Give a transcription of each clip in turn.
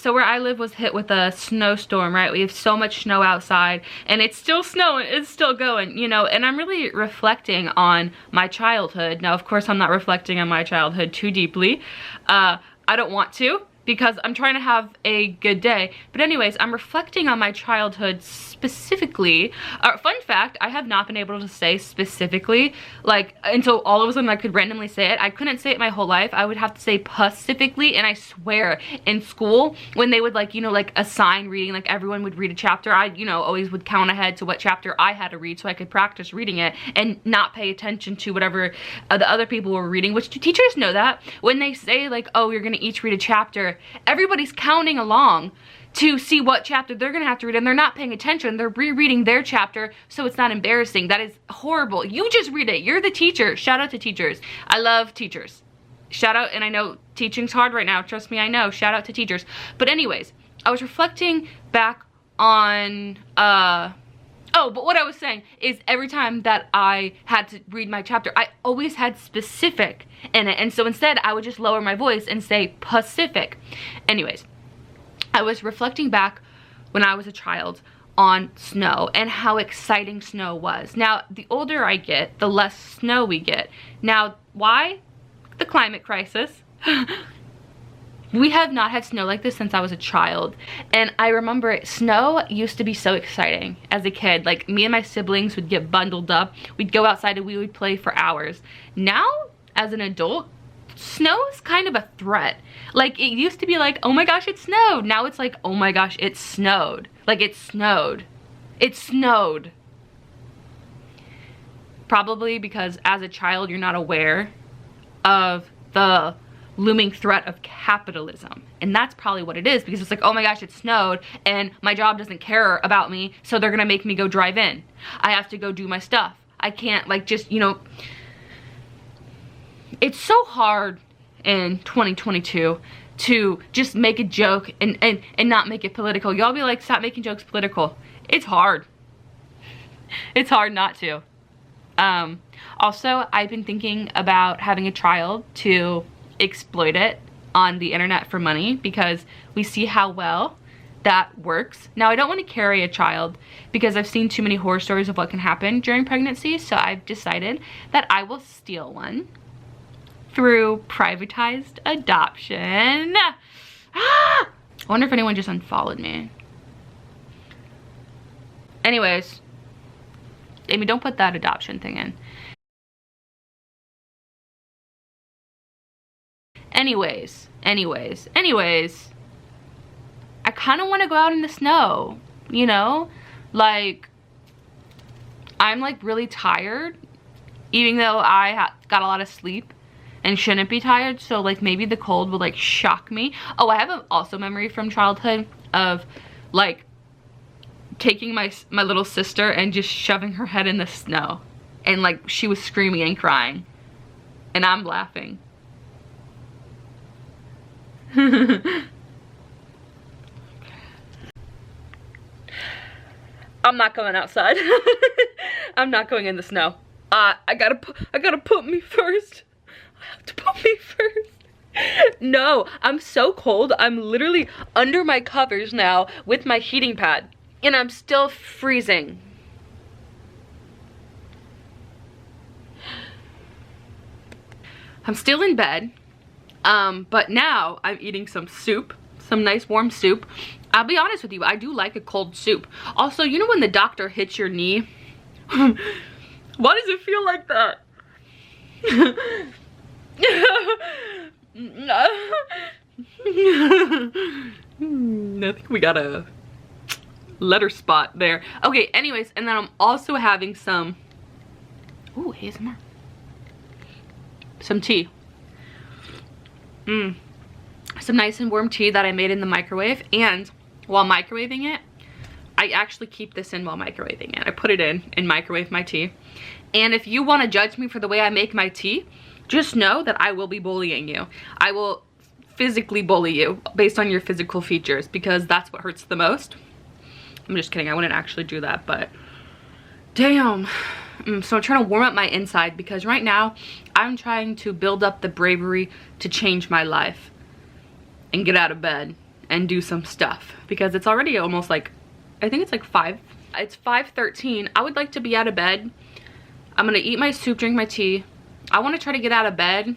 so where I live was hit with a snowstorm, right? We have so much snow outside, and it's still snowing, it's still going, you know, and I'm really reflecting on my childhood. Now, of course, I'm not reflecting on my childhood too deeply. I don't want to, because I'm trying to have a good day. But anyways, I'm reflecting on my childhood specifically. Fun fact, I have not been able to say specifically, like, until all of a sudden I could randomly say it. I couldn't say it my whole life. I would have to say pacifically, and I swear, in school, when they would, like, you know, like, assign reading, like, everyone would read a chapter, I, you know, always would count ahead to what chapter I had to read so I could practice reading it and not pay attention to whatever the other people were reading, which teachers know that. When they say, like, oh, you're gonna each read a chapter, everybody's counting along to see what chapter they're gonna have to read, and they're not paying attention. They're rereading their chapter, so it's not embarrassing. That is horrible. You just read it. You're the teacher. Shout out to teachers. I love teachers. Shout out, and I know teaching's hard right now. Trust me, I know. Shout out to teachers. But anyways, I was reflecting back on, oh, but what I was saying is every time that I had to read my chapter, I always had specific in it. And so instead, I would just lower my voice and say Pacific. Anyways, I was reflecting back when I was a child on snow and how exciting snow was. Now, the older I get, the less snow we get. Now, why? The climate crisis. We have not had snow like this since I was a child, and I remember snow used to be so exciting as a kid. Like, me and my siblings would get bundled up, we'd go outside and we would play for hours. Now, as an adult, snow is kind of a threat. Like, it used to be like, oh my gosh, it snowed. Now it's like, oh my gosh, it snowed. Like, it snowed. It snowed. Probably because as a child, you're not aware of the looming threat of capitalism, and that's probably what it is, because it's like, oh my gosh, it snowed and my job doesn't care about me, so they're gonna make me go drive in. I have to go do my stuff. I can't, like, just, you know, it's so hard in 2022 to just make a joke and not make it political. Y'all be like, stop making jokes political. It's hard. It's hard not to. Also, I've been thinking about having a child to exploit it on the internet for money, because we see how well that works. Now, I don't want to carry a child because I've seen too many horror stories of what can happen during pregnancy, so I've decided that I will steal one through privatized adoption. I wonder if anyone just unfollowed me. Anyways, Amy, don't put that adoption thing in. Anyways, I kind of want to go out in the snow, you know? Like, I'm like really tired, even though I got a lot of sleep and shouldn't be tired, so like maybe the cold will like shock me. Oh, I have a also memory from childhood of like taking my little sister and just shoving her head in the snow, and like she was screaming and crying and I'm laughing. I'm not going outside. I'm not going in the snow. I gotta put me first. I have to put me first. No, I'm so cold. I'm literally under my covers now with my heating pad, and I'm still freezing. I'm still in bed. But now I'm eating some soup, some nice warm soup. I'll be honest with you, I do like a cold soup. Also, you know when the doctor hits your knee? Why does it feel like that? I think we got a letter spot there. Okay, anyways, and then I'm also having some, ooh, ASMR. Some tea. Some nice and warm tea that I made in the microwave, and while microwaving it, I actually keep this in while microwaving it. I put it in and microwave my tea. And if you want to judge me for the way I make my tea, just know that I will be bullying you. I will physically bully you based on your physical features, because that's what hurts the most. I'm just kidding, I wouldn't actually do that, but damn. So I'm trying to warm up my inside, because right now I'm trying to build up the bravery to change my life and get out of bed and do some stuff because it's already almost like, I think it's like 5. It's 5:13. I would like to be out of bed. I'm gonna eat my soup, drink my tea. I want to try to get out of bed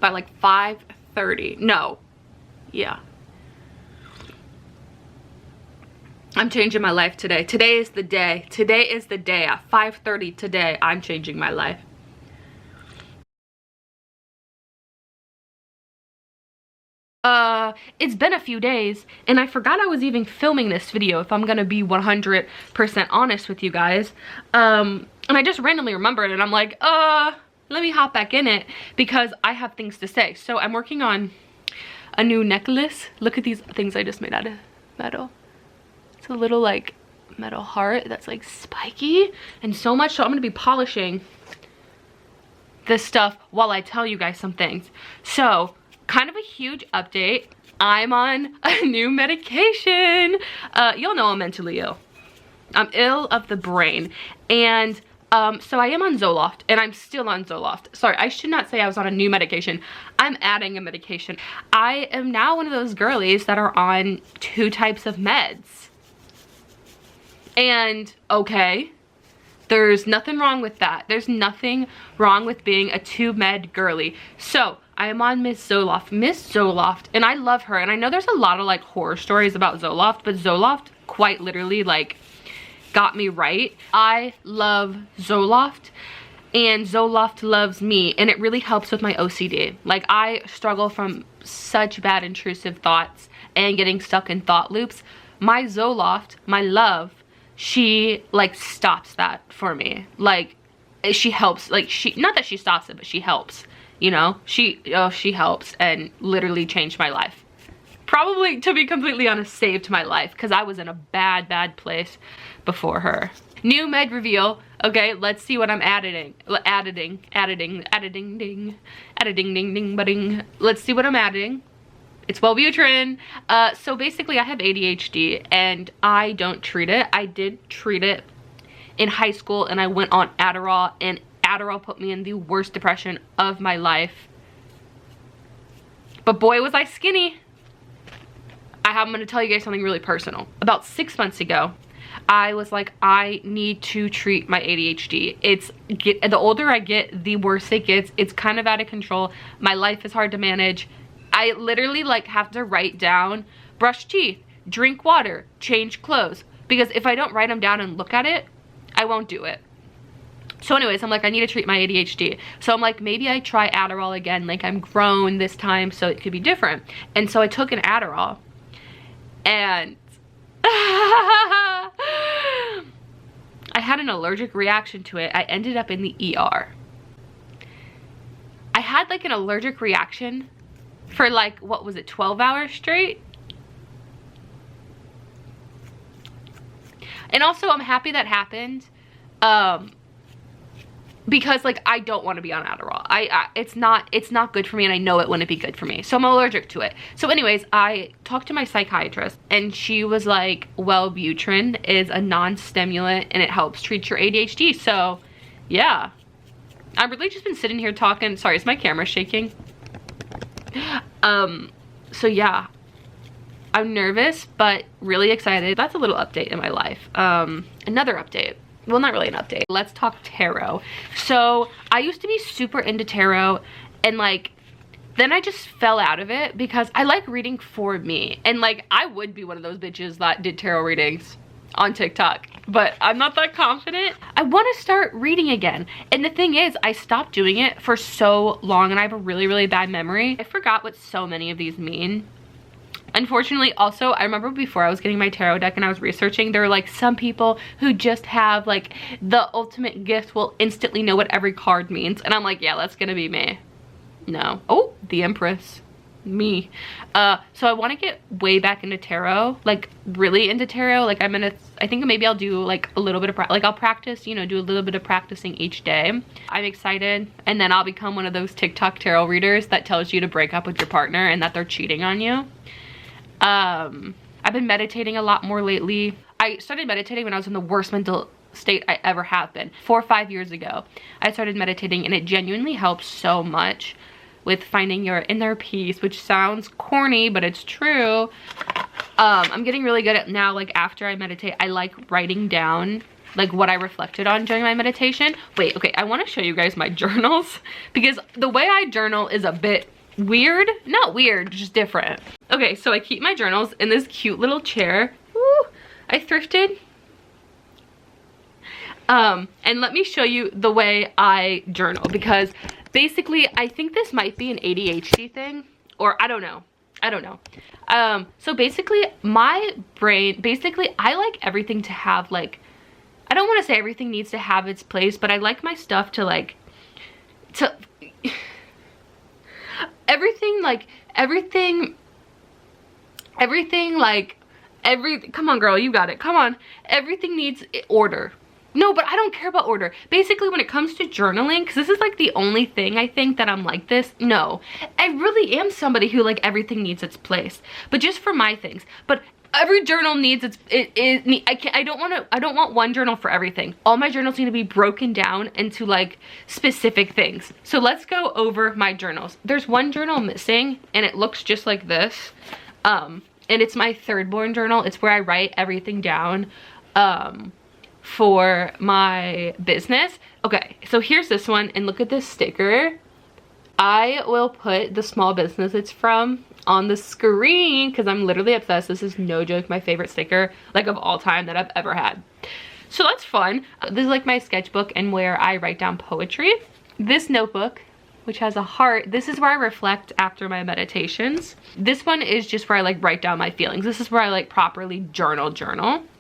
by like 5:30. No. Yeah. I'm changing my life today. Today is the day. Today is the day. At 5:30 today, I'm changing my life. It's been a few days and I forgot I was even filming this video, if I'm gonna be 100% honest with you guys. And I just randomly remembered and I'm like, let me hop back in it because I have things to say. So I'm working on a new necklace. Look at these things I just made out of metal. It's a little like metal heart that's like spiky and so much. So I'm gonna be polishing this stuff while I tell you guys some things. So kind of a huge update. I'm on a new medication. You'll know I'm mentally ill. I'm ill of the brain. And so I am on Zoloft and I'm still on Zoloft. Sorry, I should not say I was on a new medication. I'm adding a medication. I am now one of those girlies that are on 2 types of meds. And okay, there's nothing wrong with that. There's nothing wrong with being a 2-med girly. So I am on Miss Zoloft, and I love her. And I know there's a lot of like horror stories about Zoloft, but Zoloft quite literally like got me right. I love Zoloft and Zoloft loves me, and it really helps with my OCD. Like I struggle from such bad intrusive thoughts and getting stuck in thought loops. My Zoloft, my love, she like stops that for me. Like she helps, like she, not that she stops it, but she helps, you know. She helps and literally changed my life. Probably, to be completely honest, saved my life because I was in a bad place before her. New med reveal. Okay, let's see what I'm editing. Let's see what I'm adding. It's Wellbutrin. So basically I have ADHD and I don't treat it. I did treat it in high school and I went on Adderall, and Adderall put me in the worst depression of my life. But boy, was I skinny. I'm gonna tell you guys something really personal. About 6 months ago, I was like, I need to treat my ADHD. The older I get, the worse it gets. It's kind of out of control. My life is hard to manage. I literally like have to write down, brush teeth, drink water, change clothes. Because if I don't write them down and look at it, I won't do it. So anyways, I'm like, I need to treat my ADHD. So I'm like, maybe I try Adderall again. Like I'm grown this time, so it could be different. And so I took an Adderall and I had an allergic reaction to it. I ended up in the ER. I had like an allergic reaction for like, what was it, 12 hours straight? And also I'm happy that happened because like I don't want to be on Adderall. It's not good for me, and I know it wouldn't be good for me, so I'm allergic to it. So anyways, I talked to my psychiatrist and she was like, Wellbutrin is a non-stimulant and it helps treat your ADHD. So yeah, I've really just been sitting here talking. Sorry, is my camera shaking? So yeah, I'm nervous but really excited. That's a little update in my life. Another update, well, not really an update, let's talk tarot. So I used to be super into tarot, and like then I just fell out of it because I like reading for me, and like I would be one of those bitches that did tarot readings on TikTok, but I'm not that confident. I want to start reading again, and the thing is, I stopped doing it for so long and I have a really bad memory. I forgot what so many of these mean. Unfortunately, also, I remember before I was getting my tarot deck and I was researching, there were like some people who just have like the ultimate gift, will instantly know what every card means. And I'm like, yeah, that's gonna be me. No. Oh, the Empress. Me. So I want to get way back into tarot, like really into tarot. Like I think maybe I'll do like a little bit of I'll practice, you know, do a little bit of practicing each day. I'm excited, and then I'll become one of those TikTok tarot readers that tells you to break up with your partner and that they're cheating on you. I've been meditating a lot more lately. I started meditating when I was in the worst mental state I ever have been. 4 or 5 years ago, I started meditating and it genuinely helps so much. with finding your inner peace, which sounds corny, but it's true. I'm getting really good at now, like after I meditate, I like writing down like what I reflected on during my meditation. Wait, okay, I want to show you guys my journals because the way I journal is a bit weird. Not weird, just different. Okay, so I keep my journals in this cute little chair. Woo, I thrifted. And let me show you the way I journal, because basically I think this might be an ADHD thing, or I don't know. So basically my brain, I like everything to have like, I don't want to say everything needs to have its place, but I like my stuff to like, come on girl, you got it, come on. Everything needs order. No, but I don't care about order. Basically, when it comes to journaling, because this is like the only thing I think that I'm like this. No, I really am somebody who like everything needs its place, but just for my things. But every journal needs I don't want one journal for everything. All my journals need to be broken down into like specific things. So let's go over my journals. There's one journal missing and it looks just like this. And it's my third born journal. It's where I write everything down for my business. Okay, so here's this one, and look at this sticker. I will put the small business it's from on the screen because I'm literally obsessed. This is no joke my favorite sticker like of all time that I've ever had. So that's fun. This is like my sketchbook and where I write down poetry. This notebook, which has a heart, this is where I reflect after my meditations. This one is just where I like write down my feelings. This is where I like properly journal.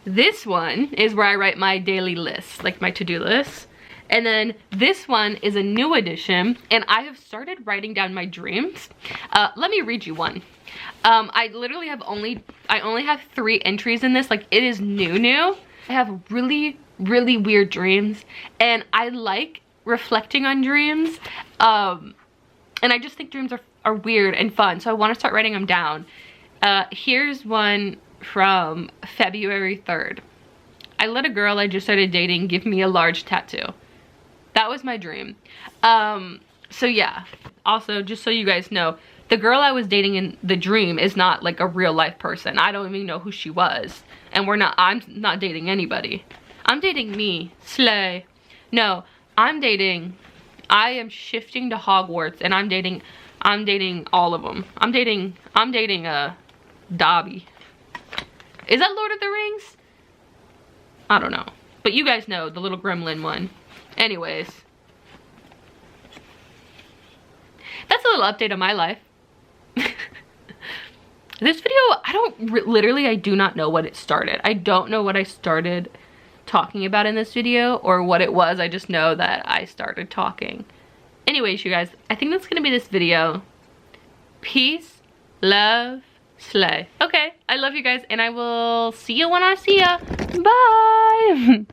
This one is where I write my daily list, like my to-do list. And then this one is a new edition, and I have started writing down my dreams. Let me read you one. I literally have I only have 3 entries in this. Like, it is new. I have really weird dreams, and I like reflecting on dreams. And I just think dreams are weird and fun, so I want to start writing them down. Here's one from February 3rd. I let a girl I just started dating give me a large tattoo. That was my dream. So yeah, also just so you guys know, the girl I was dating in the dream is not like a real life person. I don't even know who she was, and I'm not dating anybody. I'm dating me, slay. No, I am shifting to Hogwarts, and I'm dating all of them. I'm dating Dobby. Is that Lord of the Rings? I don't know, but you guys know, the little gremlin one. Anyways, that's a little update on my life. This video, I do not know what it started. I don't know what I started talking about in this video or what it was. I just know that I started talking. Anyways, you guys, I think that's gonna be this video. Peace, love, slay. Okay, I love you guys, and I will see you when I see ya. Bye.